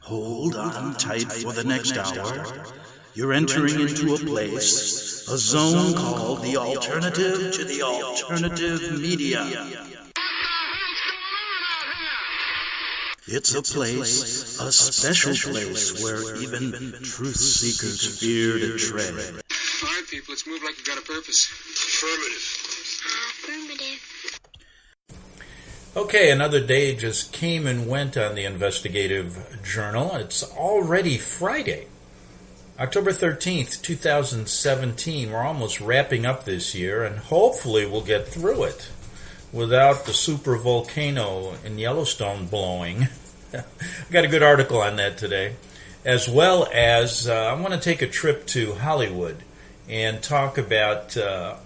Hold on tight for the next hour. You're entering into a place, a zone called the alternative to the alternative media. It's a place, a special place where even truth seekers fear to tread. All right, people, let's move like we've got a purpose. Affirmative. Okay, another day just came and went on the investigative journal. It's already Friday, October 13th, 2017. We're almost wrapping up this year, and hopefully we'll get through it without the super volcano in Yellowstone blowing. I got a good article on that today, as well as I want to take a trip to Hollywood and talk about a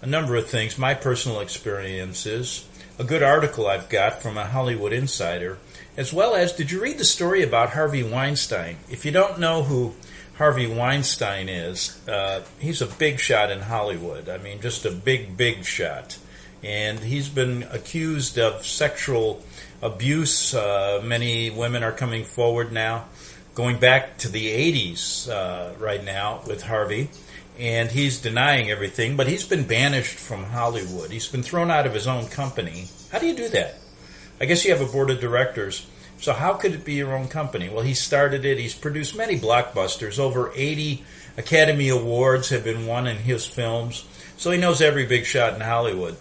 number of things, my personal experiences, a good article I've got from a Hollywood insider, as well as, did you read the story about Harvey Weinstein? If you don't know who Harvey Weinstein is, he's a big shot in Hollywood. I mean, just a big, big shot. And he's been accused of sexual abuse. Many women are coming forward now, going back to the 80s right now with Harvey. And he's denying everything, but he's been banished from Hollywood. He's been thrown out of his own company. How do you do that? I guess you have a board of directors. So how could it be your own company? Well, he started it. He's produced many blockbusters. Over 80 Academy Awards have been won in his films. So he knows every big shot in Hollywood.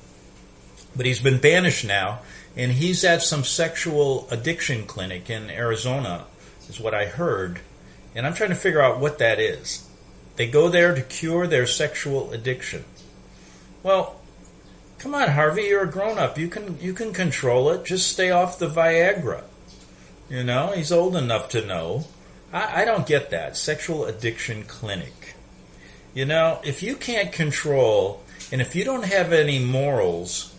But he's been banished now, and he's at some sexual addiction clinic in Arizona, is what I heard. And I'm trying to figure out what that is. They go there to cure their sexual addiction. Well, come on, Harvey, you're a grown-up. You can control it. Just stay off the Viagra. You know, he's old enough to know. I don't get that. Sexual addiction clinic. You know, if you can't control, and if you don't have any morals,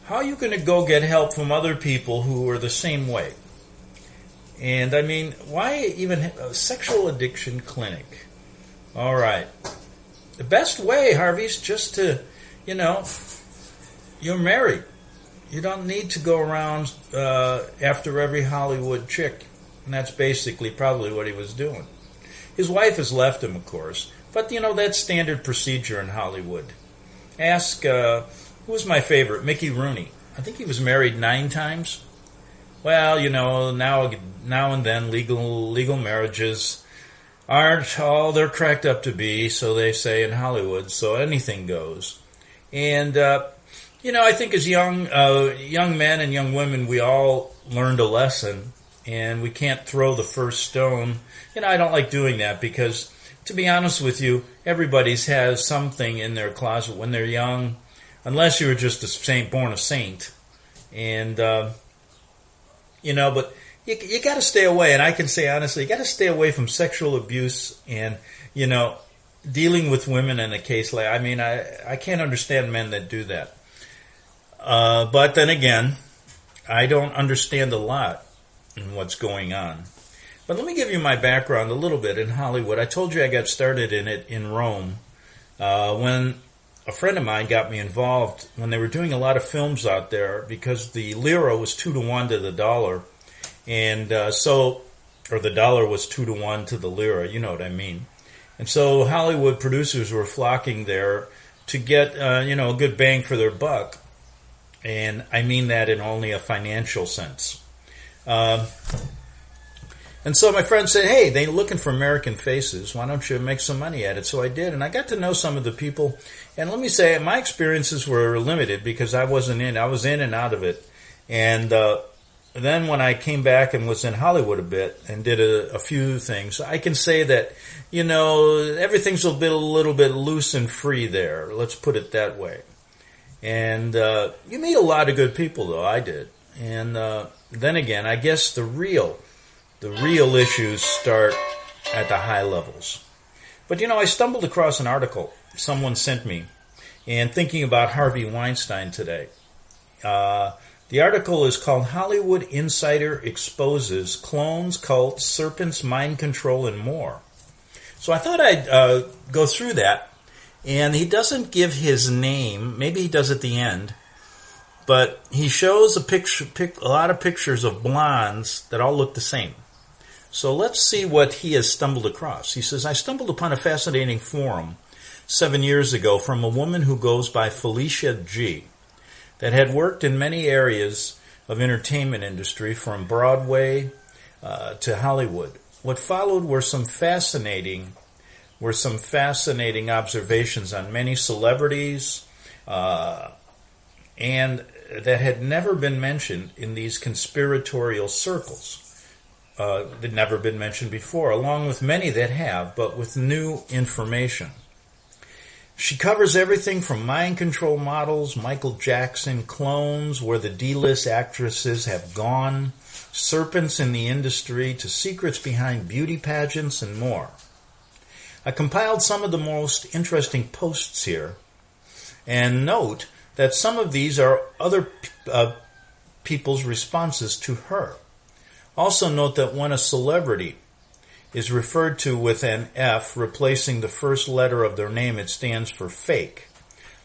how are you going to go get help from other people who are the same way? And, I mean, why even a sexual addiction clinic? All right. The best way, Harvey, is just to, you're married. You don't need to go around after every Hollywood chick. And that's basically probably what he was doing. His wife has left him, of course. But, that's standard procedure in Hollywood. Ask, who was my favorite? Mickey Rooney. I think he was married 9 times. Well, now and then legal marriages aren't all they're cracked up to be, so they say in Hollywood, so anything goes. And, I think as young men and young women, we all learned a lesson, and we can't throw the first stone. I don't like doing that because, to be honest with you, everybody's has something in their closet when they're young, unless you were just born a saint. And, but you got to stay away, and I can say honestly, you got to stay away from sexual abuse and, dealing with women in a case like, I can't understand men that do that. But then again, I don't understand a lot in what's going on. But let me give you my background a little bit in Hollywood. I told you I got started in it in Rome when a friend of mine got me involved when they were doing a lot of films out there because the lira was 2-to-1 to the dollar. And or the dollar was 2-to-1 to the lira, you know what I mean. And so Hollywood producers were flocking there to get, a good bang for their buck. And I mean that in only a financial sense. And so my friend said, hey, they're looking for American faces. Why don't you make some money at it? So I did, and I got to know some of the people. And let me say, my experiences were limited because I was in and out of it. And then when I came back and was in Hollywood a bit and did a few things, I can say that, everything's a little bit loose and free there. Let's put it that way. And you meet a lot of good people, though. I did. And then again, I guess the real issues start at the high levels. But, I stumbled across an article someone sent me, and thinking about Harvey Weinstein today. The article is called Hollywood Insider Exposes Clones, Cults, Serpents, Mind Control, and More. So I thought I'd go through that. And he doesn't give his name. Maybe he does at the end. But he shows a lot of pictures of blondes that all look the same. So let's see what he has stumbled across. He says, I stumbled upon a fascinating forum 7 years ago from a woman who goes by Felicia G. that had worked in many areas of entertainment industry from Broadway to Hollywood. What followed were some fascinating observations on many celebrities and that had never been mentioned in these conspiratorial circles. They'd never been mentioned before, along with many that have, but with new information. She covers everything from mind control models, Michael Jackson clones, where the D-list actresses have gone, serpents in the industry, to secrets behind beauty pageants and more. I compiled some of the most interesting posts here, and note that some of these are other people's responses to her. Also note that when a celebrity is referred to with an F replacing the first letter of their name, it stands for fake.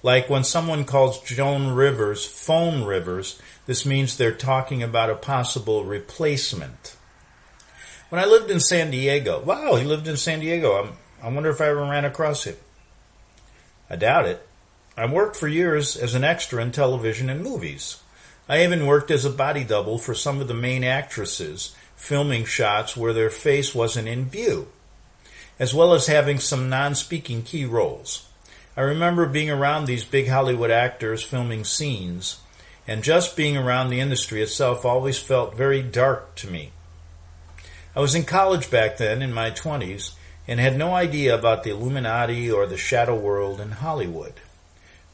Like when someone calls Joan Rivers Phone Rivers, this means they're talking about a possible replacement. When I lived in San Diego, wow, he lived in San Diego. I wonder if I ever ran across him. I doubt it. I worked for years as an extra in television and movies. I even worked as a body double for some of the main actresses, filming shots where their face wasn't in view, as well as having some non-speaking key roles. I remember being around these big Hollywood actors filming scenes, and just being around the industry itself always felt very dark to me. I was in college back then, in my 20s, and had no idea about the Illuminati or the shadow world in Hollywood.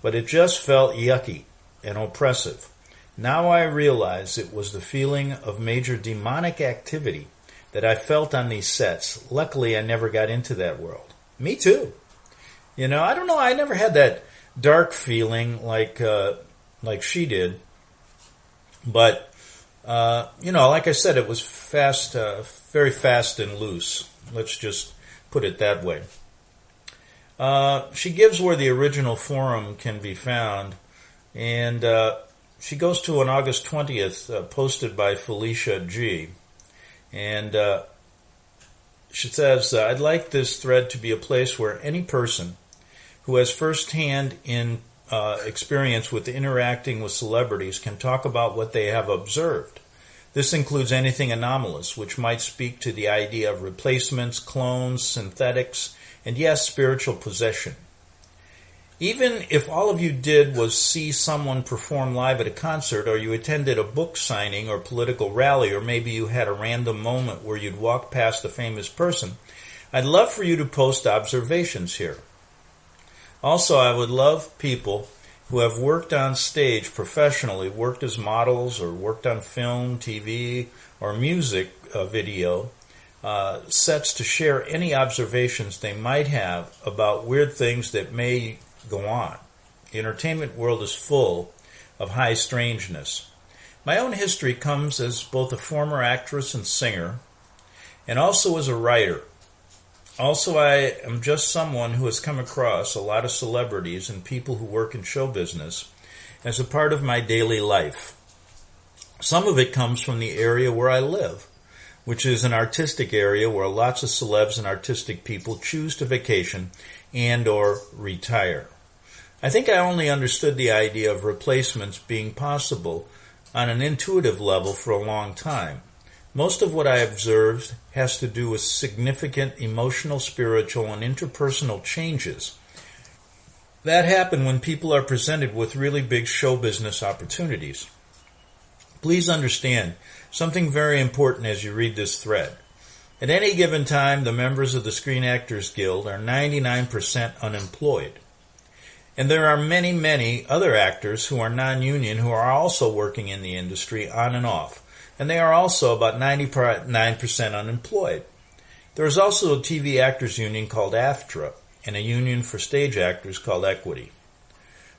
But it just felt yucky and oppressive. Now I realize it was the feeling of major demonic activity that I felt on these sets. Luckily, I never got into that world. Me too. You know, I don't know, I never had that dark feeling like she did. But, like I said, it was fast, very fast and loose. Let's just put it that way. She gives where the original forum can be found, and she goes to an August 20th posted by Felicia G. And she says, I'd like this thread to be a place where any person who has firsthand experience with interacting with celebrities can talk about what they have observed. This includes anything anomalous, which might speak to the idea of replacements, clones, synthetics, and yes, spiritual possession. Even if all of you did was see someone perform live at a concert, or you attended a book signing or political rally, or maybe you had a random moment where you'd walk past a famous person, I'd love for you to post observations here. Also, I would love people who have worked on stage professionally, worked as models, or worked on film, TV, or music video sets to share any observations they might have about weird things that may go on. The entertainment world is full of high strangeness. My own history comes as both a former actress and singer, and also as a writer. Also, I am just someone who has come across a lot of celebrities and people who work in show business as a part of my daily life. Some of it comes from the area where I live, which is an artistic area where lots of celebs and artistic people choose to vacation and or retire. I think I only understood the idea of replacements being possible on an intuitive level for a long time. Most of what I observed has to do with significant emotional, spiritual, and interpersonal changes that happen when people are presented with really big show business opportunities. Please understand something very important as you read this thread. At any given time, the members of the Screen Actors Guild are 99% unemployed. And there are many, many other actors who are non-union who are also working in the industry on and off. And they are also about 99% unemployed. There is also a TV actors union called AFTRA and a union for stage actors called Equity.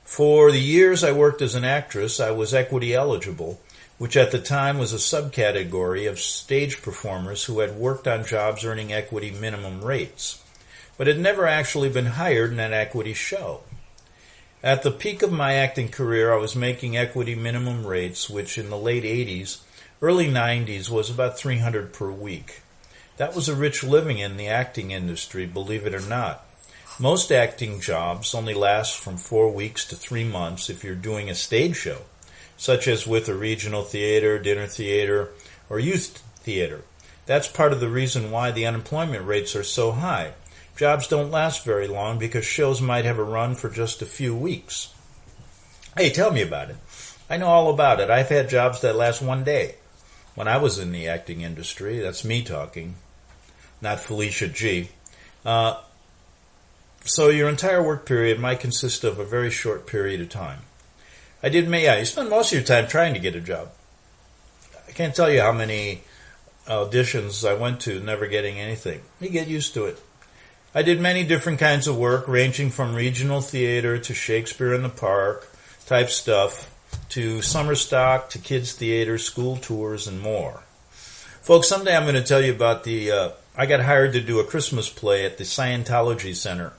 For the years I worked as an actress, I was equity eligible, which at the time was a subcategory of stage performers who had worked on jobs earning equity minimum rates, but had never actually been hired in an equity show. At the peak of my acting career, I was making equity minimum rates, which in the late 80s, early 90s was about $300 per week. That was a rich living in the acting industry, believe it or not. Most acting jobs only last from 4 weeks to 3 months if you're doing a stage show, such as with a regional theater, dinner theater, or youth theater. That's part of the reason why the unemployment rates are so high. Jobs don't last very long because shows might have a run for just a few weeks. Hey, tell me about it. I know all about it. I've had jobs that last 1 day. When I was in the acting industry, that's me talking, not Felicia G. So your entire work period might consist of a very short period of time. You spend most of your time trying to get a job. I can't tell you how many auditions I went to never getting anything. You get used to it. I did many different kinds of work, ranging from regional theater to Shakespeare in the Park type stuff, to summer stock, to kids theater, school tours, and more. Folks, someday I'm going to tell you about I got hired to do a Christmas play at the Scientology Center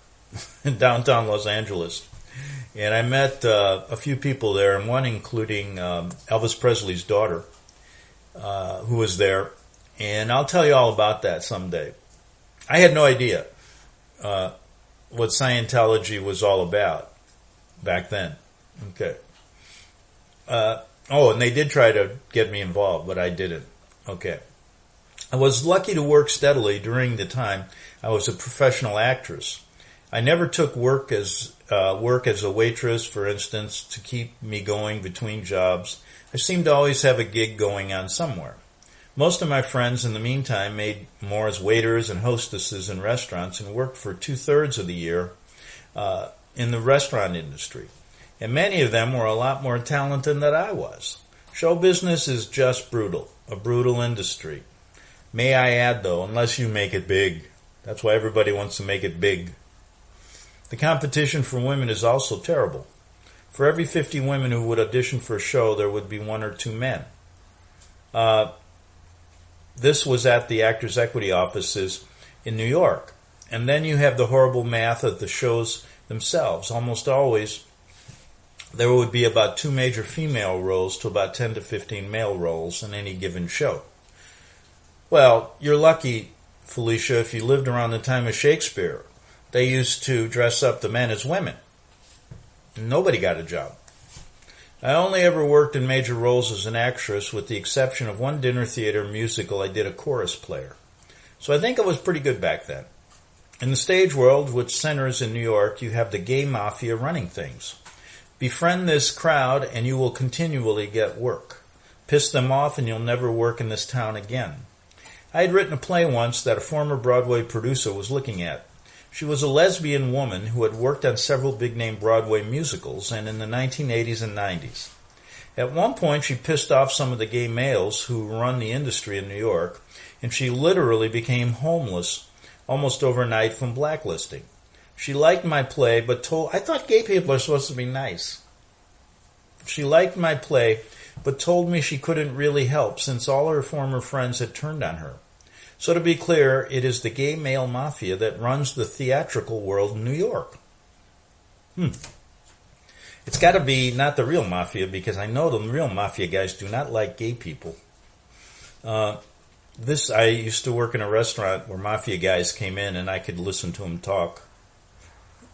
in downtown Los Angeles. And I met a few people there, and one including Elvis Presley's daughter, who was there. And I'll tell you all about that someday. I had no idea what Scientology was all about back then. Okay. And they did try to get me involved, but I didn't. Okay. I was lucky to work steadily during the time I was a professional actress. I never took work as a waitress, for instance, to keep me going between jobs. I seemed to always have a gig going on somewhere. Most of my friends, in the meantime, made more as waiters and hostesses in restaurants and worked for 2/3 of the year in the restaurant industry. And many of them were a lot more talented than I was. Show business is just brutal, a brutal industry. May I add, though, unless you make it big. That's why everybody wants to make it big. The competition for women is also terrible. For every 50 women who would audition for a show, there would be 1 or 2 men. This was at the Actors Equity offices in New York. And then you have the horrible math of the shows themselves. Almost always, there would be about 2 major female roles to about 10 to 15 male roles in any given show. Well, you're lucky, Felicia, if you lived around the time of Shakespeare. They used to dress up the men as women. Nobody got a job. I only ever worked in major roles as an actress, with the exception of one dinner theater musical I did a chorus player. So I think I was pretty good back then. In the stage world, which centers in New York, you have the gay mafia running things. Befriend this crowd and you will continually get work. Piss them off and you'll never work in this town again. I had written a play once that a former Broadway producer was looking at. She was a lesbian woman who had worked on several big-name Broadway musicals and in the 1980s and 90s. At one point, she pissed off some of the gay males who run the industry in New York, and she literally became homeless almost overnight from blacklisting. She liked my play, I thought gay people are supposed to be nice. She liked my play, but told me she couldn't really help since all her former friends had turned on her. So to be clear, it is the gay male mafia that runs the theatrical world in New York. It's got to be not the real mafia, because I know the real mafia guys do not like gay people. I used to work in a restaurant where mafia guys came in and I could listen to them talk.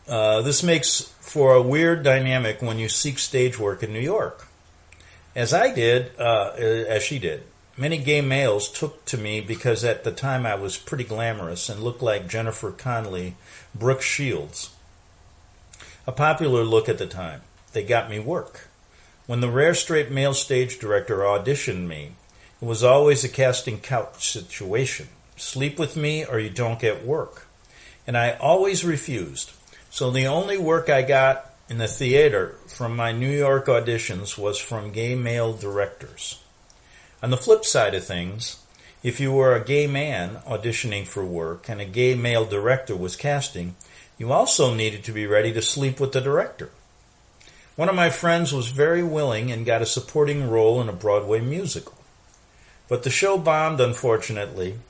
This makes for a weird dynamic when you seek stage work in New York. As she did. Many gay males took to me because at the time I was pretty glamorous and looked like Jennifer Connelly, Brooke Shields. A popular look at the time. They got me work. When the rare straight male stage director auditioned me, it was always a casting couch situation. Sleep with me or you don't get work. And I always refused. So the only work I got in the theater from my New York auditions was from gay male directors. On the flip side of things, if you were a gay man auditioning for work and a gay male director was casting, you also needed to be ready to sleep with the director. One of my friends was very willing and got a supporting role in a Broadway musical. But the show bombed, unfortunately.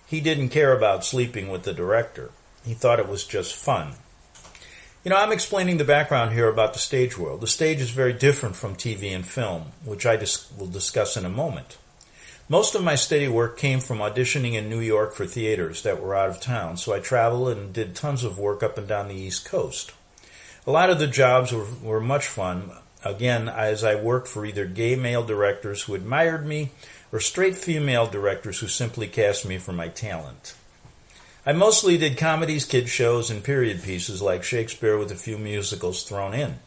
He didn't care about sleeping with the director. He thought it was just fun. I'm explaining the background here about the stage world. The stage is very different from TV and film, which I will discuss in a moment. Most of my steady work came from auditioning in New York for theaters that were out of town, so I traveled and did tons of work up and down the East Coast. A lot of the jobs were much fun, again, as I worked for either gay male directors who admired me or straight female directors who simply cast me for my talent. I mostly did comedies, kid shows, and period pieces like Shakespeare with a few musicals thrown in.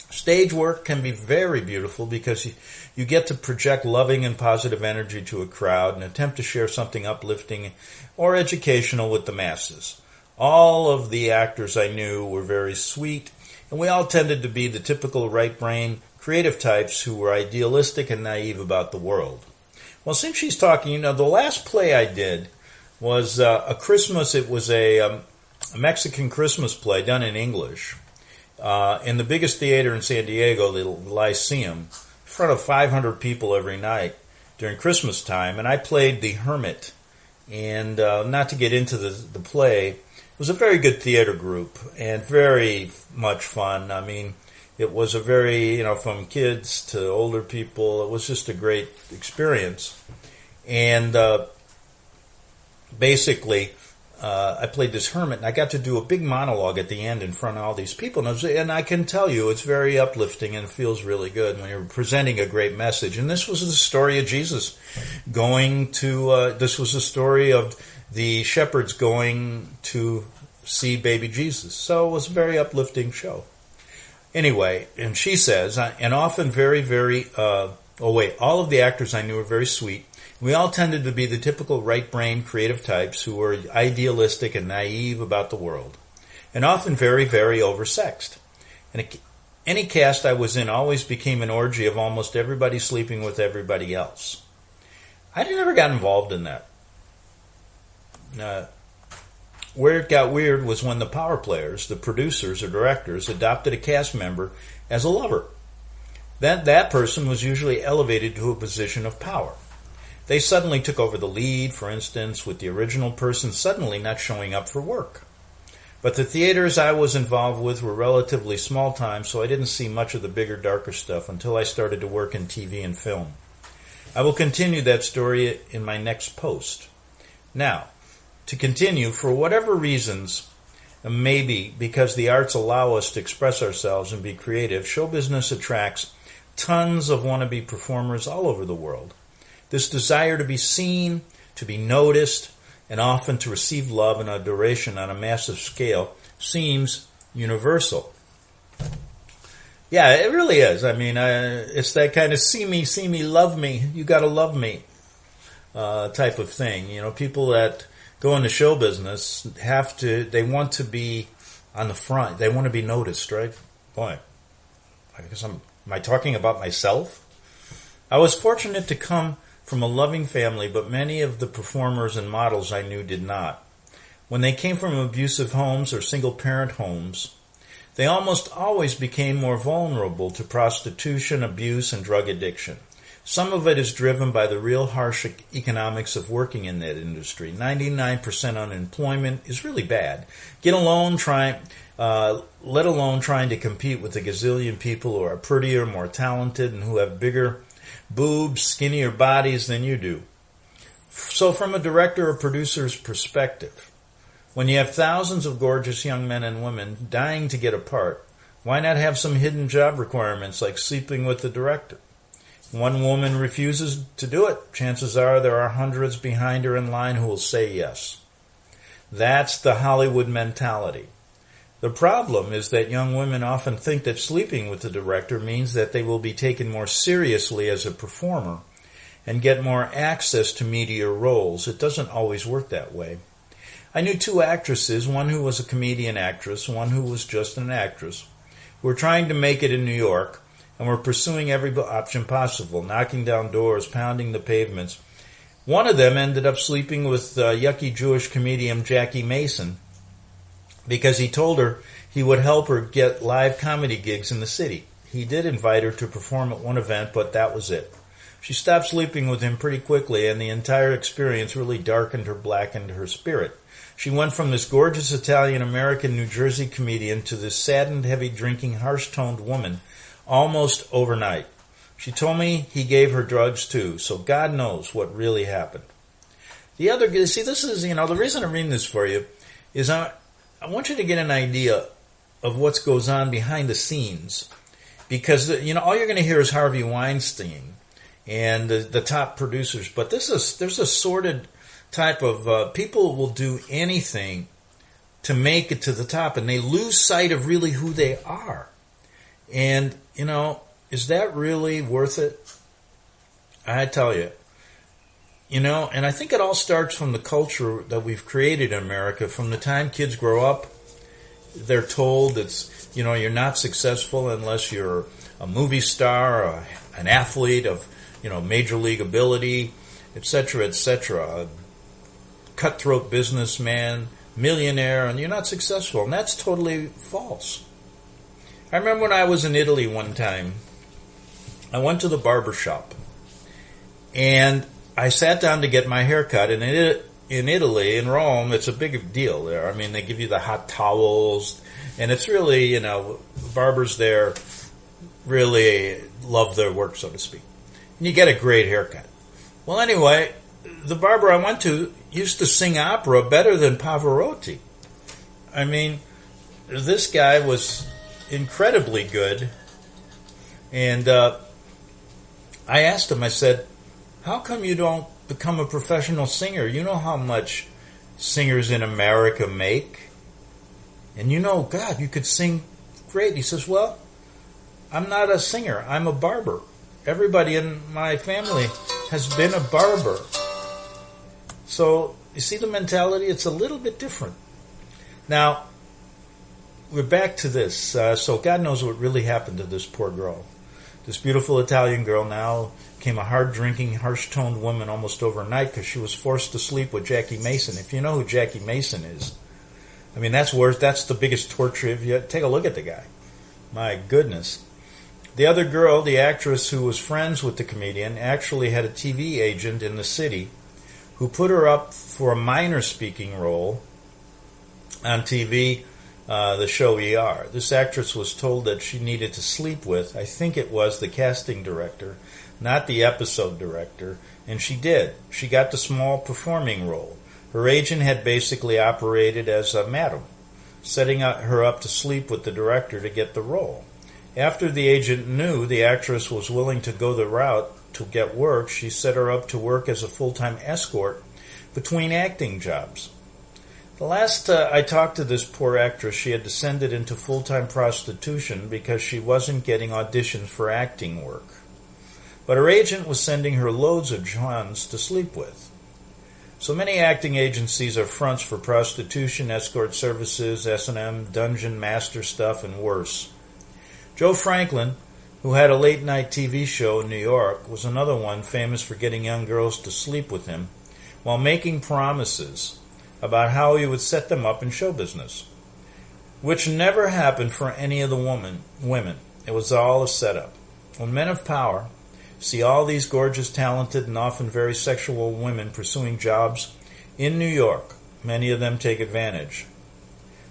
Stage work can be very beautiful because you get to project loving and positive energy to a crowd and attempt to share something uplifting or educational with the masses. All of the actors I knew were very sweet, and we all tended to be the typical right-brain, creative types who were idealistic and naive about the world. Well, since she's talking, the last play I did was a Christmas. It was a Mexican Christmas play done in English in the biggest theater in San Diego, the Lyceum, in front of 500 people every night during Christmas time. And I played the hermit. And not to get into the play, it was a very good theater group and very much fun. I mean, it was a very, from kids to older people, it was just a great experience. And basically, I played this hermit, and I got to do a big monologue at the end in front of all these people. And I can tell you, it's very uplifting and it feels really good when you're presenting a great message. And this was the story of Jesus this was the story of the shepherds going to see baby Jesus. So it was a very uplifting show. Anyway, and she says, and often very, very, all of the actors I knew were very sweet. We all tended to be the typical right-brain creative types who were idealistic and naive about the world, and often very, very oversexed. And any cast I was in always became an orgy of almost everybody sleeping with everybody else. I never got involved in that. Where it got weird was when the power players, the producers or directors, adopted a cast member as a lover. That person was usually elevated to a position of power. They suddenly took over the lead, for instance, with the original person suddenly not showing up for work. But the theaters I was involved with were relatively small time, so I didn't see much of the bigger, darker stuff until I started to work in TV and film. I will continue that story in my next post. Now, to continue, for whatever reasons, maybe because the arts allow us to express ourselves and be creative, show business attracts tons of wannabe performers all over the world. This desire to be seen, to be noticed, and often to receive love and adoration on a massive scale seems universal. Yeah, it really is. I mean, it's that kind of see me, love me, you gotta love me type of thing. People that go into show business they want to be on the front. They want to be noticed, right? Boy, I guess am I talking about myself? I was fortunate to come from a loving family, but many of the performers and models I knew did not. When they came from abusive homes or single-parent homes, they almost always became more vulnerable to prostitution, abuse, and drug addiction. Some of it is driven by the real harsh economics of working in that industry. 99% unemployment is really bad. Let alone trying to compete with a gazillion people who are prettier, more talented, and who have bigger boobs, skinnier bodies than you do. So from a director or producer's perspective, when you have thousands of gorgeous young men and women dying to get a part, why not have some hidden job requirements like sleeping with the director? If one woman refuses to do it, chances are there are hundreds behind her in line who will say yes. That's the Hollywood mentality. The problem is that young women often think that sleeping with the director means that they will be taken more seriously as a performer and get more access to meatier roles. It doesn't always work that way. I knew two actresses, one who was a comedian actress, one who was just an actress, who were trying to make it in New York and were pursuing every option possible, knocking down doors, pounding the pavements. One of them ended up sleeping with yucky Jewish comedian Jackie Mason, because he told her he would help her get live comedy gigs in the city. He did invite her to perform at one event, but that was it. She stopped sleeping with him pretty quickly, and the entire experience really blackened her spirit. She went from this gorgeous Italian-American New Jersey comedian to this saddened, heavy-drinking, harsh-toned woman almost overnight. She told me he gave her drugs too, so God knows what really happened. The other, see, this is, the reason I'm reading this for you is I want you to get an idea of what goes on behind the scenes. Because, all you're going to hear is Harvey Weinstein and the top producers. But there's a sordid type of people will do anything to make it to the top, and they lose sight of really who they are. And, is that really worth it? I tell you. And I think it all starts from the culture that we've created in America. From the time kids grow up, they're told it's, you're not successful unless you're a movie star, or an athlete of, major league ability, etc., etc., a cutthroat businessman, millionaire, and you're not successful. And that's totally false. I remember when I was in Italy one time, I went to the barber shop, and I sat down to get my hair cut, and in Italy, in Rome, it's a big deal there. I mean, they give you the hot towels, and it's really, barbers there really love their work, so to speak. And you get a great haircut. Well, anyway, the barber I went to used to sing opera better than Pavarotti. I mean, this guy was incredibly good, and I asked him, I said, how come you don't become a professional singer? You know how much singers in America make? And God, you could sing great. He says, well, I'm not a singer. I'm a barber. Everybody in my family has been a barber. So, you see the mentality? It's a little bit different. Now, we're back to this. So God knows what really happened to this poor girl. This beautiful Italian girl now became a hard-drinking, harsh-toned woman almost overnight because she was forced to sleep with Jackie Mason. If you know who Jackie Mason is, I mean, that's worse. That's the biggest torture. If you take a look at the guy, my goodness. The other girl, the actress who was friends with the comedian, actually had a TV agent in the city who put her up for a minor speaking role on TV, the show ER. This actress was told that she needed to sleep with, I think it was the casting director, not the episode director, and she did. She got the small performing role. Her agent had basically operated as a madam, setting her up to sleep with the director to get the role. After the agent knew the actress was willing to go the route to get work, she set her up to work as a full-time escort between acting jobs. The last I talked to this poor actress, she had descended into full-time prostitution because she wasn't getting auditions for acting work. But her agent was sending her loads of Johns to sleep with. So many acting agencies are fronts for prostitution, escort services, S&M, dungeon master stuff, and worse. Joe Franklin, who had a late-night TV show in New York, was another one famous for getting young girls to sleep with him while making promises about how he would set them up in show business, which never happened for any of the women. It was all a setup. When men of power see all these gorgeous, talented, and often very sexual women pursuing jobs in New York, many of them take advantage.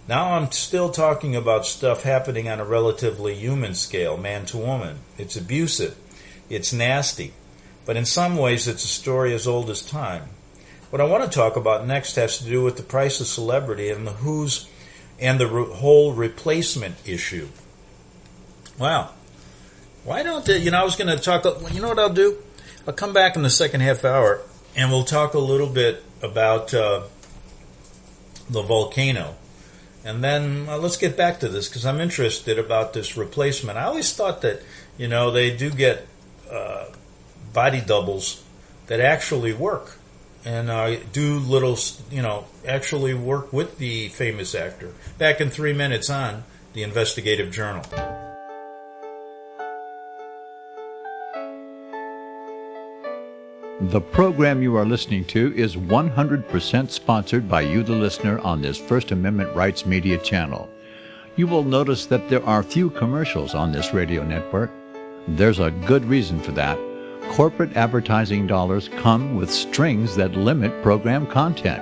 Now I'm still talking about stuff happening on a relatively human scale, man to woman. It's abusive. It's nasty. But in some ways it's a story as old as time. What I want to talk about next has to do with the price of celebrity and the who's and the whole replacement issue. Wow. Why don't I was going to talk, you know what I'll do? I'll come back in the second half hour and we'll talk a little bit about the volcano. And then let's get back to this because I'm interested about this replacement. I always thought that, they do get body doubles that actually work and do little, actually work with the famous actor. Back in 3 minutes on the Investigative Journal. The program you are listening to is 100% sponsored by you, the listener, on this First Amendment Rights Media channel. You will notice that there are few commercials on this radio network. There's a good reason for that. Corporate advertising dollars come with strings that limit program content.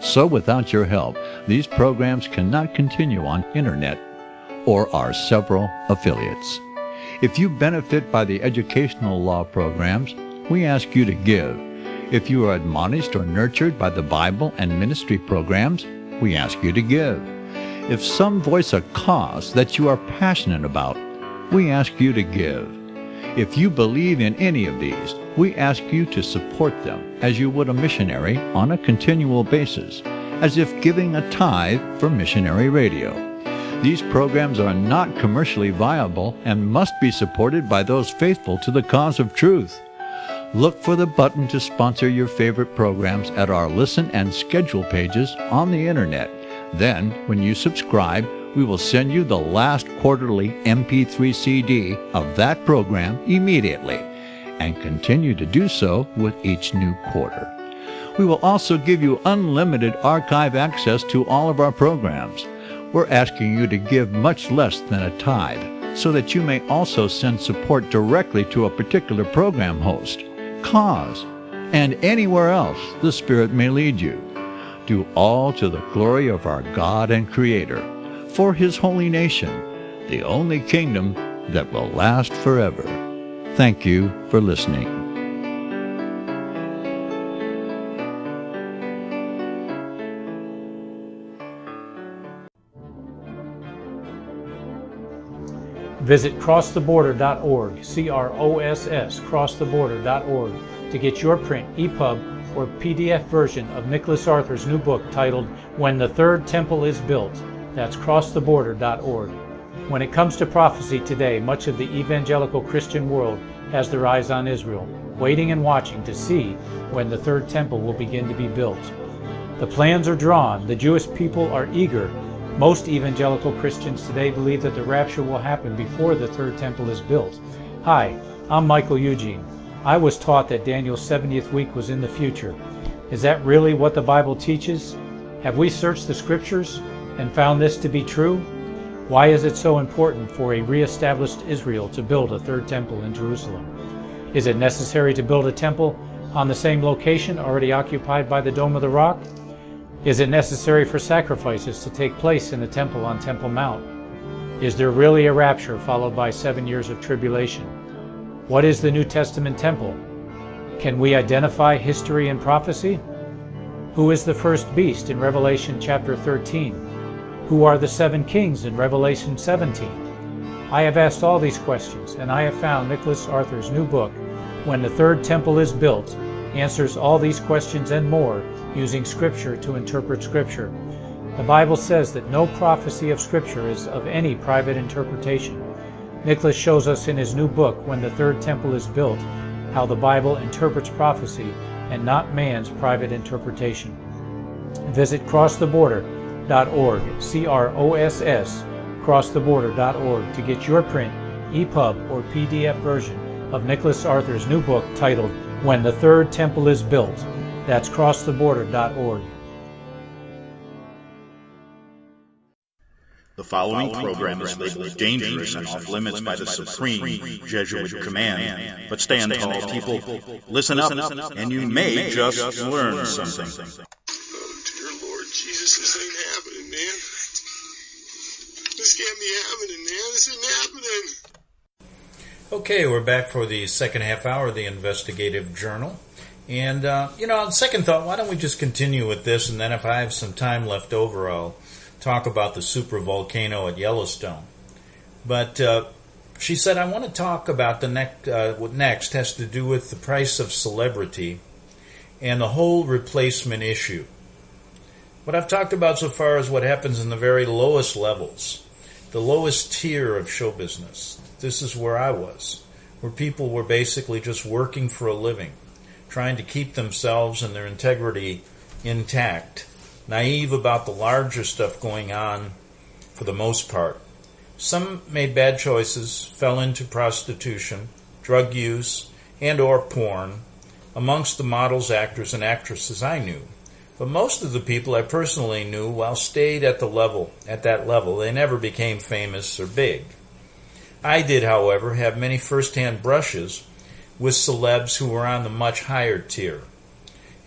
So without your help, these programs cannot continue on internet or our several affiliates. If you benefit by the educational law programs, we ask you to give. If you are admonished or nurtured by the Bible and ministry programs, we ask you to give. If some voice a cause that you are passionate about, we ask you to give. If you believe in any of these, we ask you to support them as you would a missionary on a continual basis, as if giving a tithe for missionary radio. These programs are not commercially viable and must be supported by those faithful to the cause of truth. Look for the button to sponsor your favorite programs at our listen and schedule pages on the internet. Then, when you subscribe, we will send you the last quarterly MP3 CD of that program immediately, and continue to do so with each new quarter. We will also give you unlimited archive access to all of our programs. We're asking you to give much less than a tithe, so that you may also send support directly to a particular program host, cause, and anywhere else the Spirit may lead you. Do all to the glory of our God and Creator, for His holy nation, the only kingdom that will last forever. Thank you for listening. Visit crosstheborder.org, CROSS, crosstheborder.org, to get your print, EPUB, or PDF version of Nicholas Arthur's new book titled When the Third Temple is Built. That's crosstheborder.org. When it comes to prophecy today, much of the evangelical Christian world has their eyes on Israel, waiting and watching to see when the third temple will begin to be built. The plans are drawn, the Jewish people are eager. Most evangelical Christians today believe that the rapture will happen before the third temple is built. Hi, I'm Michael Eugene. I was taught that Daniel's 70th week was in the future. Is that really what the Bible teaches? Have we searched the scriptures and found this to be true? Why is it so important for a re-established Israel to build a third temple in Jerusalem? Is it necessary to build a temple on the same location already occupied by the Dome of the Rock? Is it necessary for sacrifices to take place in the temple on Temple Mount? Is there really a rapture followed by 7 years of tribulation? What is the New Testament temple? Can we identify history and prophecy? Who is the first beast in Revelation chapter 13? Who are the 7 kings in Revelation 17? I have asked all these questions, and I have found Nicholas Arthur's new book, When the Third Temple is Built, answers all these questions and more using Scripture to interpret Scripture. The Bible says that no prophecy of Scripture is of any private interpretation. Nicholas shows us in his new book, When the Third Temple is Built, how the Bible interprets prophecy and not man's private interpretation. Visit crosstheborder.org, CROSS, crosstheborder.org, to get your print, EPUB, or PDF version of Nicholas Arthur's new book titled When the Third Temple is Built. That's crosstheborder.org. The following program is labeled dangerous and off limits by the supreme Jesuit command. But stand tall, people. Listen up, and you may just learn something. Oh, dear Lord Jesus, this ain't happening, man. This can't be happening, man. This isn't happening. Okay, we're back for the second half hour of the Investigative Journal. And, on second thought, why don't we just continue with this, and then if I have some time left over, I'll talk about the supervolcano at Yellowstone. But she said, I want to talk about what next has to do with the price of celebrity and the whole replacement issue. What I've talked about so far is what happens in the very lowest levels, the lowest tier of show business. This is where I was, where people were basically just working for a living, trying to keep themselves and their integrity intact, naive about the larger stuff going on for the most part. Some made bad choices, fell into prostitution, drug use, and or porn, amongst the models, actors, and actresses I knew. But most of the people I personally knew, while stayed at that level, they never became famous or big. I did, however, have many first-hand brushes with celebs who were on the much higher tier,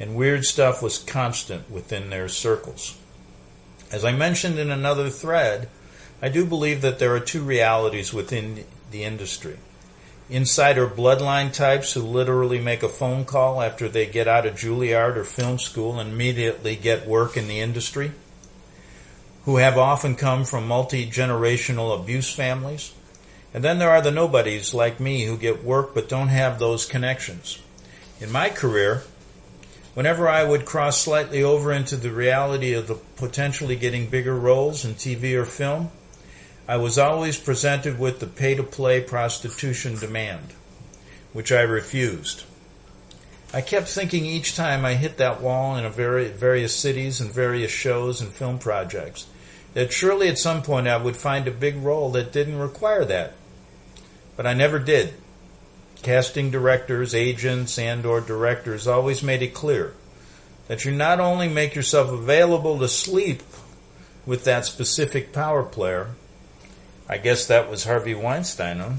and weird stuff was constant within their circles. As I mentioned in another thread, I do believe that there are two realities within the industry. Insider bloodline types who literally make a phone call after they get out of Juilliard or film school and immediately get work in the industry, who have often come from multi-generational abuse families. And then there are the nobodies like me who get work but don't have those connections. In my career, whenever I would cross slightly over into the reality of the potentially getting bigger roles in TV or film, I was always presented with the pay-to-play prostitution demand, which I refused. I kept thinking each time I hit that wall in various cities and various shows and film projects that surely at some point I would find a big role that didn't require that. But I never did. Casting directors, agents, and/or directors always made it clear that you not only make yourself available to sleep with that specific power player, I guess that was Harvey Weinstein, huh?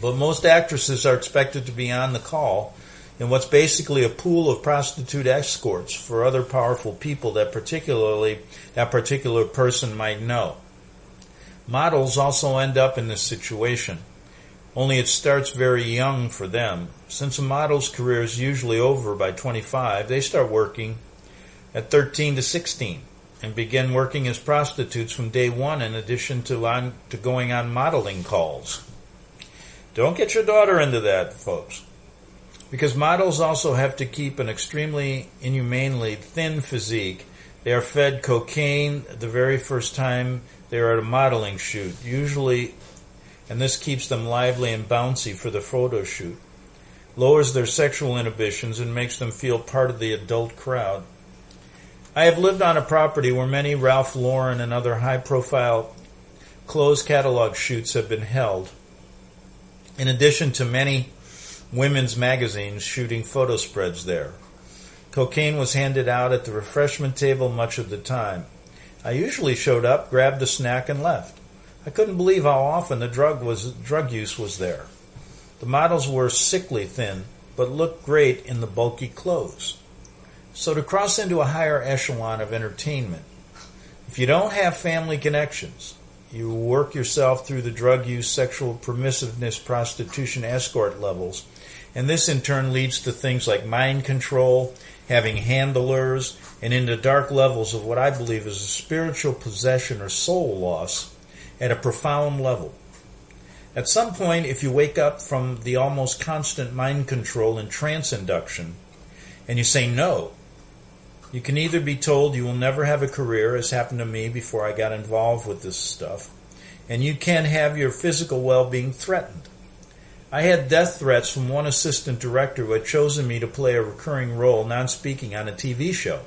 But most actresses are expected to be on the call in what's basically a pool of prostitute escorts for other powerful people that particular person might know. Models also end up in this situation, only it starts very young for them. Since a model's career is usually over by 25, they start working at 13 to 16 and begin working as prostitutes from day one in addition to going on modeling calls. Don't get your daughter into that, folks, because models also have to keep an extremely inhumanely thin physique. They are fed cocaine the very first time they are at a modeling shoot, usually, and this keeps them lively and bouncy for the photo shoot, lowers their sexual inhibitions, and makes them feel part of the adult crowd. I have lived on a property where many Ralph Lauren and other high-profile clothes catalog shoots have been held, in addition to many women's magazines shooting photo spreads there. Cocaine was handed out at the refreshment table much of the time. I usually showed up, grabbed a snack, and left. I couldn't believe how often the drug use was there. The models were sickly thin, but looked great in the bulky clothes. So to cross into a higher echelon of entertainment, if you don't have family connections, you work yourself through the drug use, sexual permissiveness, prostitution, escort levels, and this in turn leads to things like mind control, having handlers, and into dark levels of what I believe is a spiritual possession or soul loss at a profound level. At some point, if you wake up from the almost constant mind control and trance induction, and you say no, you can either be told you will never have a career, as happened to me before I got involved with this stuff, and you can have your physical well-being threatened. I had death threats from one assistant director who had chosen me to play a recurring role, non-speaking, on a TV show.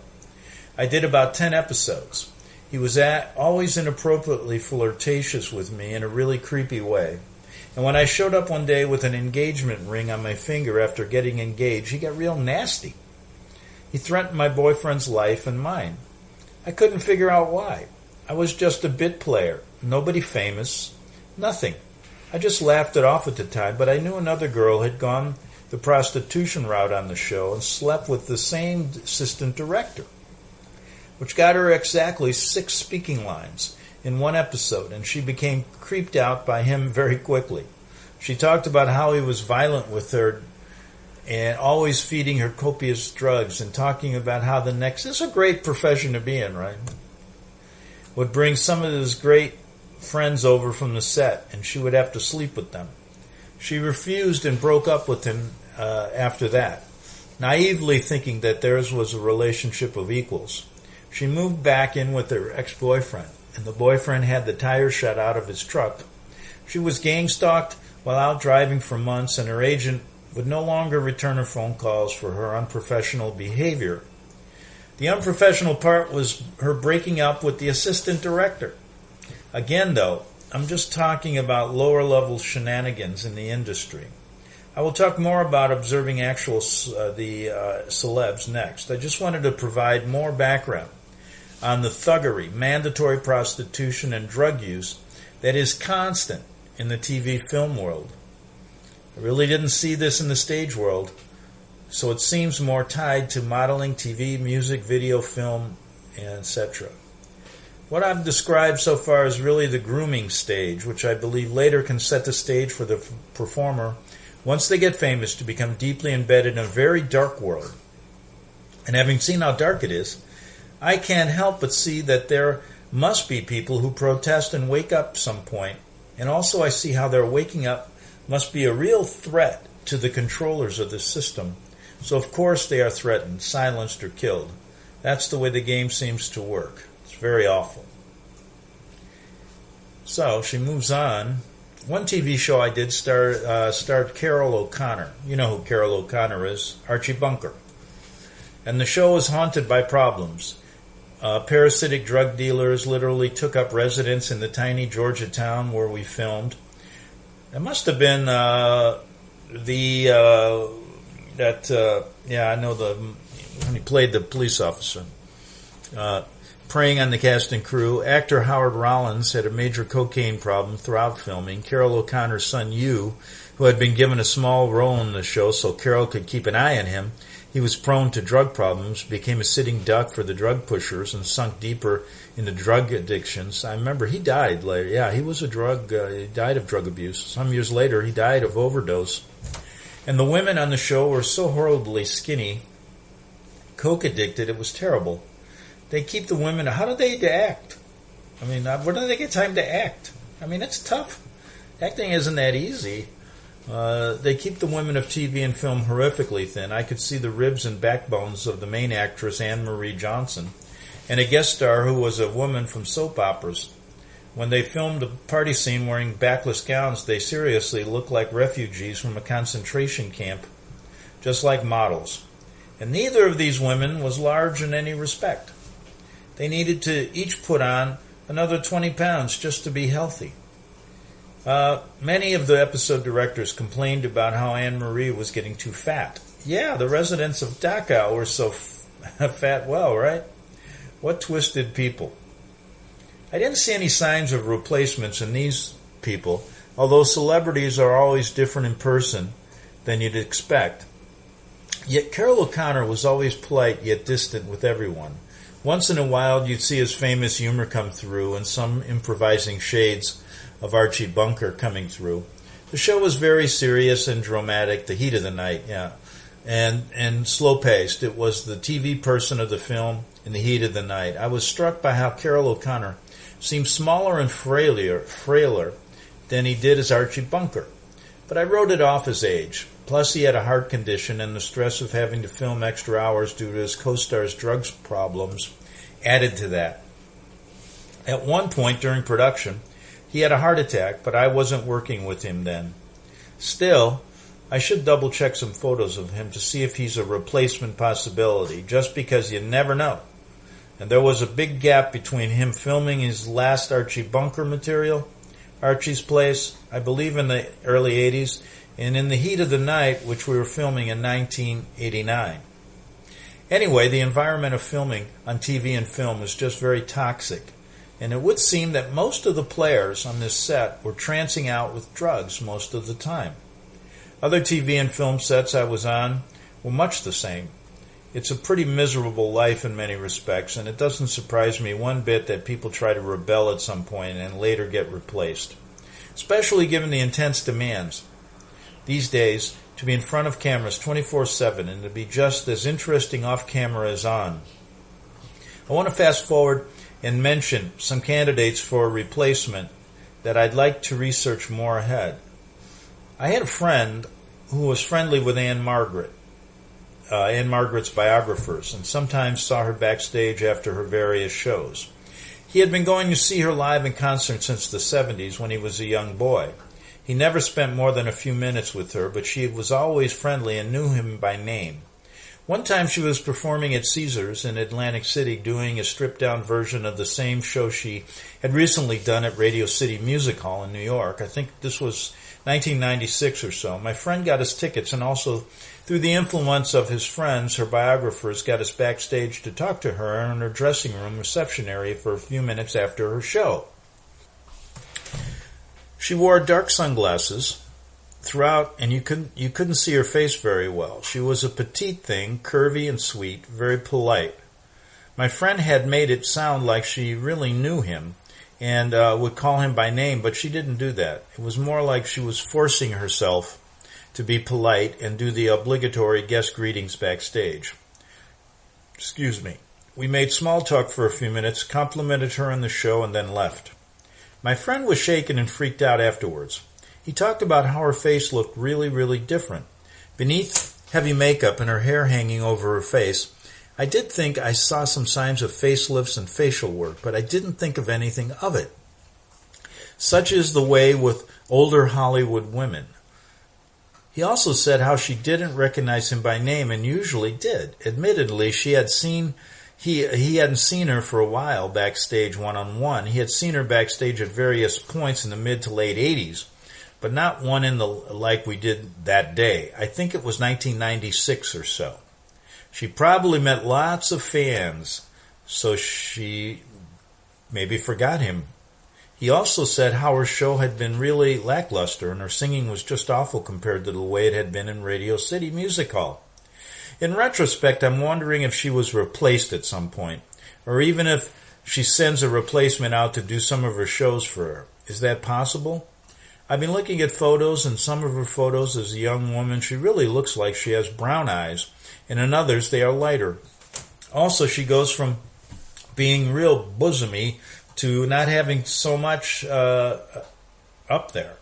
I did about 10 episodes. He was always inappropriately flirtatious with me in a really creepy way. And when I showed up one day with an engagement ring on my finger after getting engaged, he got real nasty. He threatened my boyfriend's life and mine. I couldn't figure out why. I was just a bit player, nobody famous, nothing. I just laughed it off at the time, but I knew another girl had gone the prostitution route on the show and slept with the same assistant director, which got her exactly 6 speaking lines in one episode, and she became creeped out by him very quickly. She talked about how he was violent with her and always feeding her copious drugs, and talking about how the next, this is a great profession to be in, right? Would bring some of his great friends over from the set, and she would have to sleep with them. She refused and broke up with him after that, naively thinking that theirs was a relationship of equals. She moved back in with her ex-boyfriend, and the boyfriend had the tires shut out of his truck. She was gang-stalked while out driving for months, and her agent would no longer return her phone calls for her unprofessional behavior. The unprofessional part was her breaking up with the assistant director. Again, though, I'm just talking about lower-level shenanigans in the industry. I will talk more about observing the celebs next. I just wanted to provide more background on the thuggery, mandatory prostitution, and drug use that is constant in the TV film world. I really didn't see this in the stage world, so it seems more tied to modeling, TV, music, video, film, etc. What I've described so far is really the grooming stage, which I believe later can set the stage for the performer, once they get famous, to become deeply embedded in a very dark world. And having seen how dark it is, I can't help but see that there must be people who protest and wake up some point. And also I see how their waking up must be a real threat to the controllers of the system. So of course they are threatened, silenced, or killed. That's the way the game seems to work. It's very awful. So she moves on. One TV show I did starred Carol O'Connor. You know who Carol O'Connor is, Archie Bunker. And the show is haunted by problems. Parasitic drug dealers literally took up residence in the tiny Georgia town where we filmed. It must have been when he played the police officer. Preying on the cast and crew, actor Howard Rollins had a major cocaine problem throughout filming. Carol O'Connor's son, Hugh, who had been given a small role in the show so Carol could keep an eye on him, he was prone to drug problems, became a sitting duck for the drug pushers, and sunk deeper into drug addictions. I remember he died later. Yeah, he died of drug abuse. Some years later, he died of overdose. And the women on the show were so horribly skinny, coke addicted, it was terrible. They keep the women. How do they act? I mean, where do they get time to act? I mean, it's tough. Acting isn't that easy. They keep the women of TV and film horrifically thin. I could see the ribs and backbones of the main actress, Anne Marie Johnson, and a guest star who was a woman from soap operas. When they filmed a party scene wearing backless gowns, they seriously looked like refugees from a concentration camp, just like models. And neither of these women was large in any respect. They needed to each put on another 20 pounds just to be healthy. Many of the episode directors complained about how Anne Marie was getting too fat. Yeah, the residents of Dachau were so fat, well, right? What twisted people. I didn't see any signs of replacements in these people, although celebrities are always different in person than you'd expect. Yet Carol O'Connor was always polite yet distant with everyone. Once in a while, you'd see his famous humor come through and some improvising shades of Archie Bunker coming through. The show was very serious and dramatic, the heat of the night, yeah, and slow-paced. It was the TV person of the film in the heat of the night. I was struck by how Carol O'Connor seemed smaller and frailer than he did as Archie Bunker. But I wrote it off as age. Plus, he had a heart condition, and the stress of having to film extra hours due to his co-star's drugs problems added to that. At one point during production, he had a heart attack, but I wasn't working with him then. Still, I should double-check some photos of him to see if he's a replacement possibility, just because you never know. And there was a big gap between him filming his last Archie Bunker material, Archie's Place, I believe in the early 80s, and In the Heat of the Night, which we were filming in 1989. Anyway, the environment of filming on TV and film is just very toxic, and it would seem that most of the players on this set were trancing out with drugs most of the time. Other TV and film sets I was on were much the same. It's a pretty miserable life in many respects, and it doesn't surprise me one bit that people try to rebel at some point and later get replaced, especially given the intense demands these days to be in front of cameras 24/7 and to be just as interesting off camera as on. I want to fast forward and mention some candidates for replacement that I'd like to research more ahead. I had a friend who was friendly with Anne Margaret, Anne Margaret's biographers, and sometimes saw her backstage after her various shows. He had been going to see her live in concert since the 70s when he was a young boy. He never spent more than a few minutes with her, but she was always friendly and knew him by name. One time she was performing at Caesars in Atlantic City doing a stripped-down version of the same show she had recently done at Radio City Music Hall in New York. I think this was 1996 or so. My friend got us tickets, and also through the influence of his friends, her biographers got us backstage to talk to her in her dressing room reception area for a few minutes after her show. She wore dark sunglasses throughout, and you couldn't see her face very well. She was a petite thing, curvy and sweet, very polite. My friend had made it sound like she really knew him and would call him by name, but she didn't do that. It was more like she was forcing herself to be polite and do the obligatory guest greetings backstage. Excuse me. We made small talk for a few minutes, complimented her on the show, and then left. My friend was shaken and freaked out afterwards. He talked about how her face looked really, really different. Beneath heavy makeup and her hair hanging over her face, I did think I saw some signs of facelifts and facial work, but I didn't think of anything of it. Such is the way with older Hollywood women. He also said how she didn't recognize him by name and usually did. Admittedly, he hadn't seen her for a while backstage one-on-one. He had seen her backstage at various points in the mid to late 80s, but not one in the like we did that day. I think it was 1996 or so. She probably met lots of fans, so she maybe forgot him. He also said how her show had been really lackluster and her singing was just awful compared to the way it had been in Radio City Music Hall. In retrospect, I'm wondering if she was replaced at some point, or even if she sends a replacement out to do some of her shows for her. Is that possible? I've been looking at photos, and some of her photos as a young woman, she really looks like she has brown eyes, and in others they are lighter. Also, she goes from being real bosomy to not having so much up there.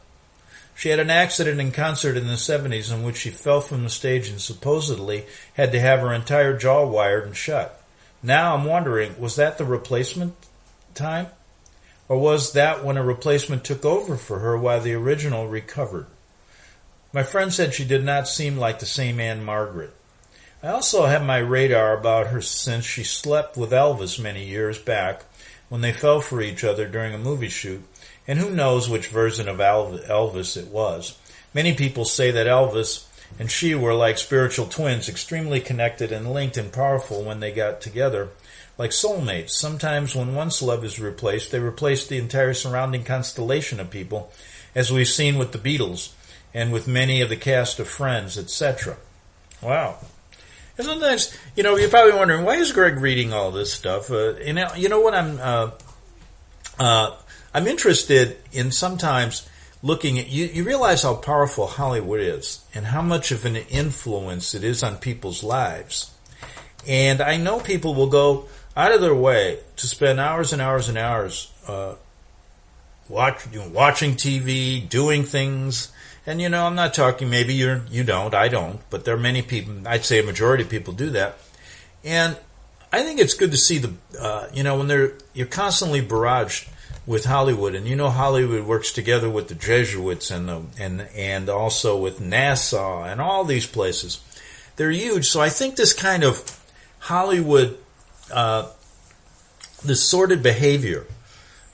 She had an accident in concert in the 70s in which she fell from the stage and supposedly had to have her entire jaw wired and shut. Now I'm wondering, was that the replacement time? Or was that when a replacement took over for her while the original recovered? My friend said she did not seem like the same Anne Margaret. I also have my radar about her since she slept with Elvis many years back when they fell for each other during a movie shoot, and who knows which version of Elvis it was. Many people say that Elvis and she were like spiritual twins, extremely connected and linked and powerful when they got together, like soulmates. Sometimes when one celeb is replaced, they replace the entire surrounding constellation of people, as we've seen with the Beatles and with many of the cast of Friends, etc. Wow. And sometimes, you're probably wondering, why is Greg reading all this stuff? You know what I'm interested in sometimes looking at, you realize how powerful Hollywood is and how much of an influence it is on people's lives. And I know people will go out of their way to spend hours and hours and hours watching TV, doing things. And, I'm not talking, maybe you don't, I don't, but there are many people, I'd say a majority of people do that. And I think it's good to see when you're constantly barraged with Hollywood, and Hollywood works together with the Jesuits and also with NASA and all these places. They're huge. So I think this kind of Hollywood, this sordid behavior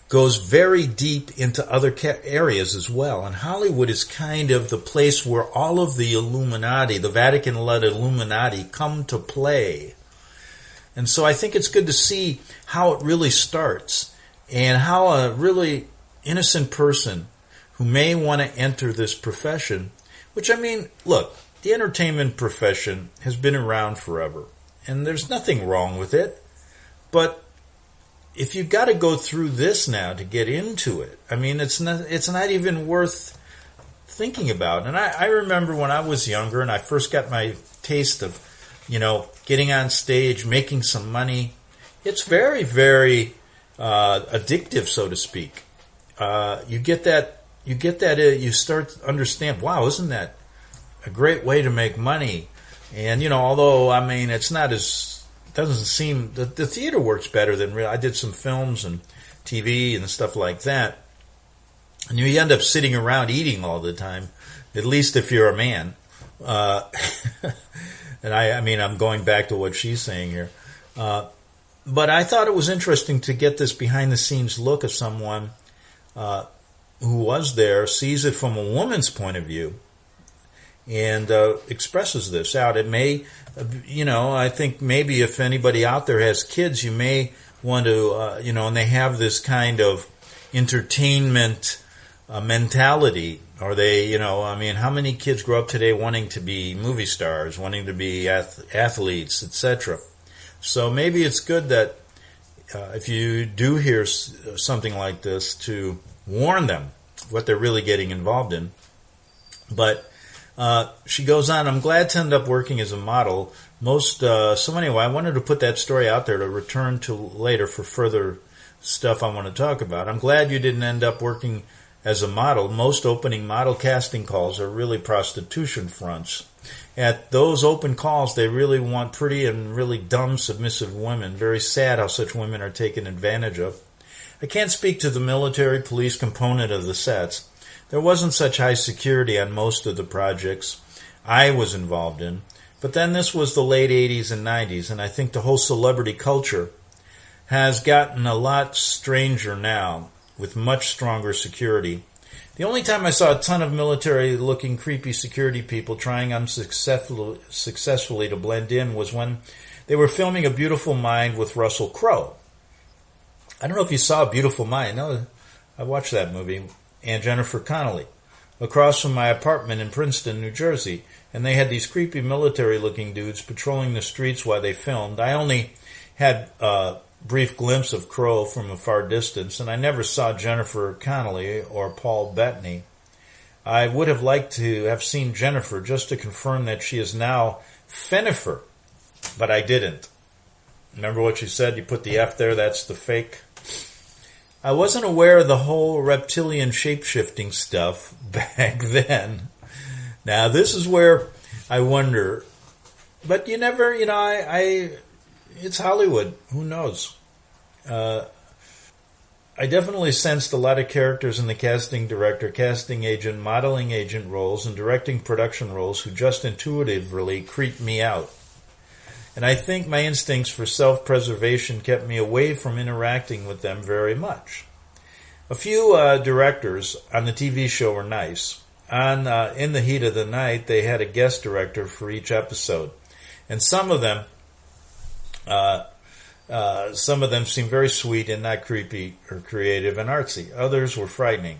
goes very deep into other areas as well. And Hollywood is kind of the place where all of the Illuminati, the Vatican-led Illuminati, come to play. And so I think it's good to see how it really starts and how a really innocent person who may want to enter this profession, which, look, the entertainment profession has been around forever, and there's nothing wrong with it, but if you've got to go through this now to get into it, it's not even worth thinking about. And I remember when I was younger and I first got my taste of, getting on stage, making some money. It's very, very addictive, so to speak. You start to understand, wow, isn't that a great way to make money? And, although, it's not as, doesn't seem, the theater works better than real. I did some films and TV and stuff like that. And you end up sitting around eating all the time, at least if you're a man. And I'm going back to what she's saying here. But I thought it was interesting to get this behind-the-scenes look of someone who was there, sees it from a woman's point of view, and expresses this out. It may, I think maybe if anybody out there has kids, you may want to, and they have this kind of entertainment mentality. Or they, how many kids grow up today wanting to be movie stars, wanting to be athletes, etc.? So maybe it's good that if you do hear something like this, to warn them what they're really getting involved in. But she goes on, I'm glad to end up working as a model. So anyway, I wanted to put that story out there to return to later for further stuff I want to talk about. I'm glad you didn't end up working as a model. Most opening model casting calls are really prostitution fronts. At those open calls, they really want pretty and really dumb, submissive women. Very sad how such women are taken advantage of. I can't speak to the military police component of the sets. There wasn't such high security on most of the projects I was involved in. But then this was the late 80s and 90s, and I think the whole celebrity culture has gotten a lot stranger now, with much stronger security. The only time I saw a ton of military-looking creepy security people trying unsuccessfully to blend in was when they were filming A Beautiful Mind with Russell Crowe. I don't know if you saw A Beautiful Mind. No, I watched that movie. And Jennifer Connelly, across from my apartment in Princeton, New Jersey. And they had these creepy military-looking dudes patrolling the streets while they filmed. I only had a brief glimpse of Crowe from a far distance, and I never saw Jennifer Connelly or Paul Bettany. I would have liked to have seen Jennifer just to confirm that she is now Fenifer, but I didn't. Remember what she said? You put the F there, that's the fake. I wasn't aware of the whole reptilian shape-shifting stuff back then. Now, this is where I wonder, but you never, it's Hollywood. Who knows? I definitely sensed a lot of characters in the casting director, casting agent, modeling agent roles, and directing production roles who just intuitively creeped me out. And I think my instincts for self-preservation kept me away from interacting with them very much. A few directors on the TV show were nice. In the heat of the night, they had a guest director for each episode. And some of them seemed very sweet and not creepy or creative and artsy. Others were frightening.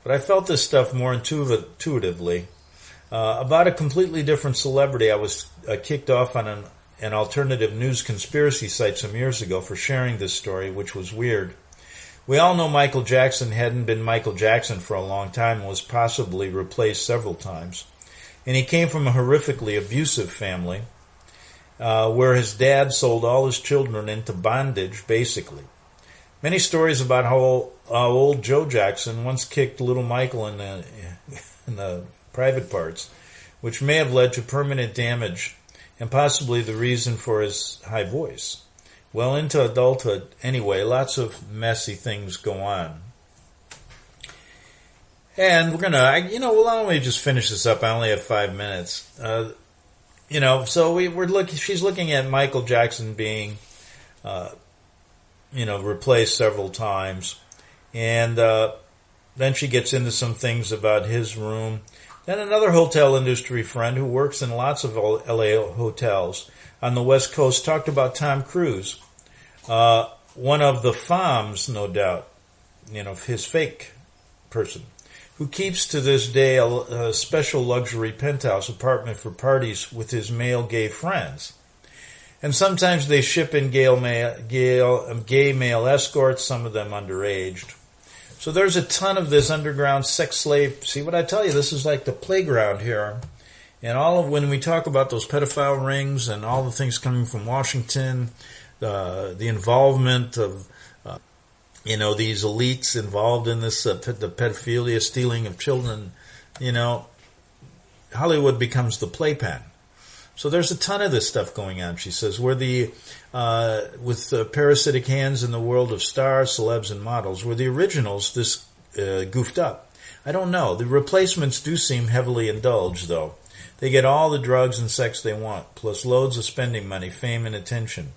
But I felt this stuff more intuitively. About a completely different celebrity, I was kicked off on an alternative news conspiracy site some years ago for sharing this story, which was weird. We all know Michael Jackson hadn't been Michael Jackson for a long time and was possibly replaced several times. And he came from a horrifically abusive family, where his dad sold all his children into bondage, basically. Many stories about how old Joe Jackson once kicked little Michael in the private parts, which may have led to permanent damage and possibly the reason for his high voice. Well, into adulthood, anyway, lots of messy things go on. And we're gonna, we'll only just finish this up. I only have 5 minutes. So she's looking at Michael Jackson being, replaced several times. And then she gets into some things about his room. Then another hotel industry friend who works in lots of LA hotels on the West Coast talked about Tom Cruise, one of the FOMs, no doubt, his fake person, who keeps to this day a special luxury penthouse apartment for parties with his male gay friends. And sometimes they ship in gay male escorts, some of them underaged. So there's a ton of this underground sex slave. See what I tell you? This is like the playground here. And when we talk about those pedophile rings and all the things coming from Washington, the involvement of, these elites involved in this, the pedophilia, stealing of children, Hollywood becomes the playpen. So there's a ton of this stuff going on, she says. With parasitic hands in the world of stars, celebs, and models, were the originals this goofed up? I don't know. The replacements do seem heavily indulged, though. They get all the drugs and sex they want, plus loads of spending money, fame, and attention.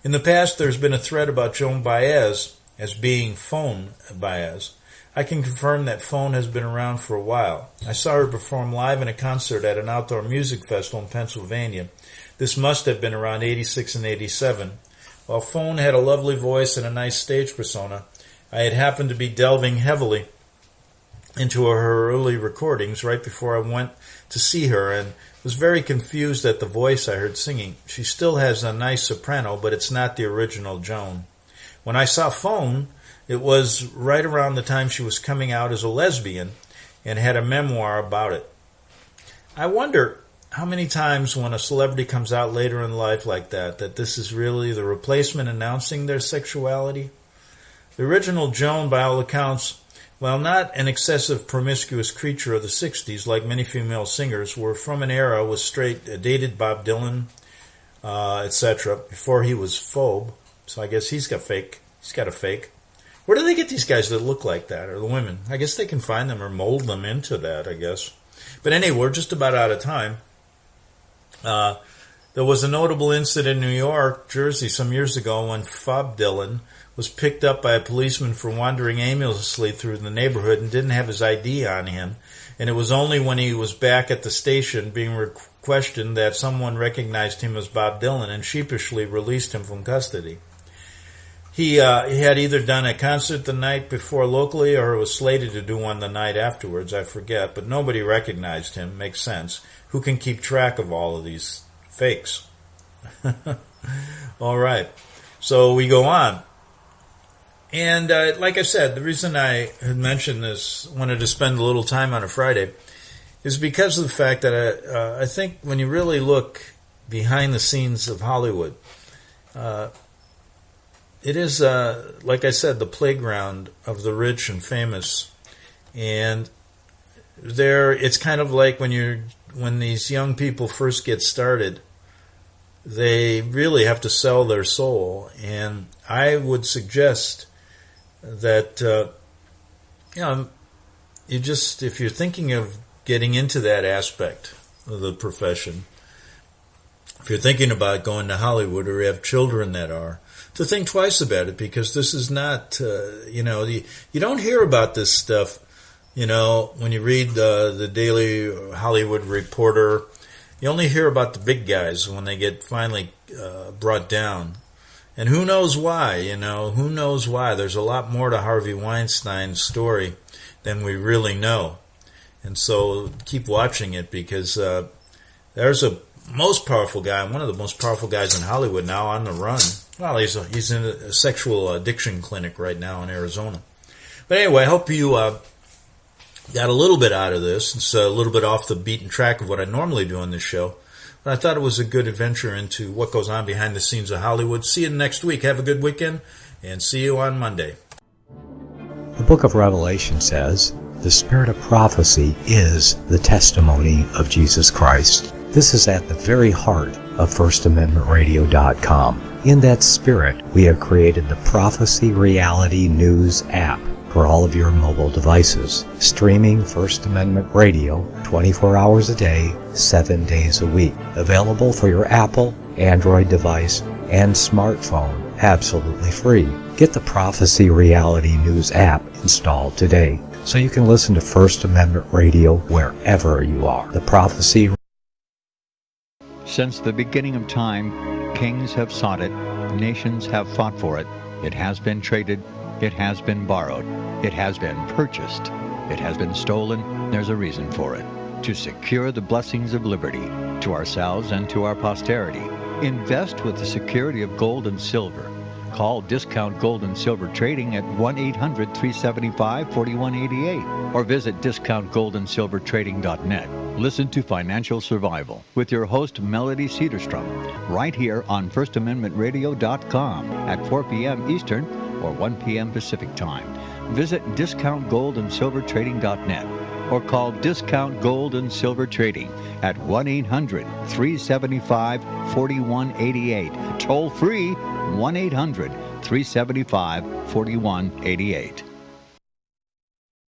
In the past, there's been a thread about Joan Baez as being Phone Baez. I can confirm that Phone has been around for a while. I saw her perform live in a concert at an outdoor music festival in Pennsylvania. This must have been around 86 and 87. While Phone had a lovely voice and a nice stage persona, I had happened to be delving heavily into her early recordings right before I went to see her, and was very confused at the voice I heard singing. She still has a nice soprano, but it's not the original Joan. When I saw Phone, it was right around the time she was coming out as a lesbian and had a memoir about it. I wonder how many times when a celebrity comes out later in life like that this is really the replacement announcing their sexuality. The original Joan, by all accounts, while not an excessive promiscuous creature of the 60s like many female singers, were from an era with dated Bob Dylan, etc., before he was phobe. So I guess he's got a fake. Where do they get these guys that look like that, or the women? I guess they can find them or mold them into that, I guess. But anyway, we're just about out of time. There was a notable incident in New York, Jersey, some years ago when Bob Dylan was picked up by a policeman for wandering aimlessly through the neighborhood and didn't have his ID on him. And it was only when he was back at the station being questioned that someone recognized him as Bob Dylan and sheepishly released him from custody. He had either done a concert the night before locally or was slated to do one the night afterwards, I forget, but nobody recognized him. Makes sense. Who can keep track of all of these fakes? All right. So we go on. And like I said, the reason I had mentioned this, wanted to spend a little time on a Friday, is because of the fact that I think when you really look behind the scenes of Hollywood, it is, like I said, the playground of the rich and famous. And it's kind of like when these young people first get started, they really have to sell their soul. And I would suggest that, if you're thinking of getting into that aspect of the profession, if you're thinking about going to Hollywood or you have children that are, to think twice about it, because this is not, you don't hear about this stuff, when you read the Daily Hollywood Reporter. You only hear about the big guys when they get finally brought down. And who knows why, who knows why. There's a lot more to Harvey Weinstein's story than we really know. And so keep watching it, because there's a most powerful guy, one of the most powerful guys in Hollywood now, on the run. Well, he's in a sexual addiction clinic right now in Arizona. But anyway, I hope you got a little bit out of this. It's a little bit off the beaten track of what I normally do on this show. But I thought it was a good adventure into what goes on behind the scenes of Hollywood. See you next week. Have a good weekend, and see you on Monday. The book of Revelation says, "The spirit of prophecy is the testimony of Jesus Christ." This is at the very heart of FirstAmendmentRadio.com. In that spirit, we have created the Prophecy Reality News app for all of your mobile devices, streaming First Amendment Radio 24 hours a day, 7 days a week. Available for your Apple, Android device, and smartphone, absolutely free. Get the Prophecy Reality News app installed today so you can listen to First Amendment Radio wherever you are. The Prophecy. Since the beginning of time, kings have sought it, nations have fought for it. It has been traded, it has been borrowed, it has been purchased, it has been stolen. There's a reason for it. To secure the blessings of liberty to ourselves and to our posterity. Invest with the security of gold and silver. Call Discount Gold and Silver Trading at 1-800-375-4188 or visit discountgoldandsilvertrading.net. Listen to Financial Survival with your host Melody Cedarstrom right here on FirstAmendmentRadio.com at 4 p.m. Eastern or 1 p.m. Pacific Time. Visit discountgoldandsilvertrading.net or call Discount Gold and Silver Trading at 1-800-375-4188. Toll free 1-800-375-4188.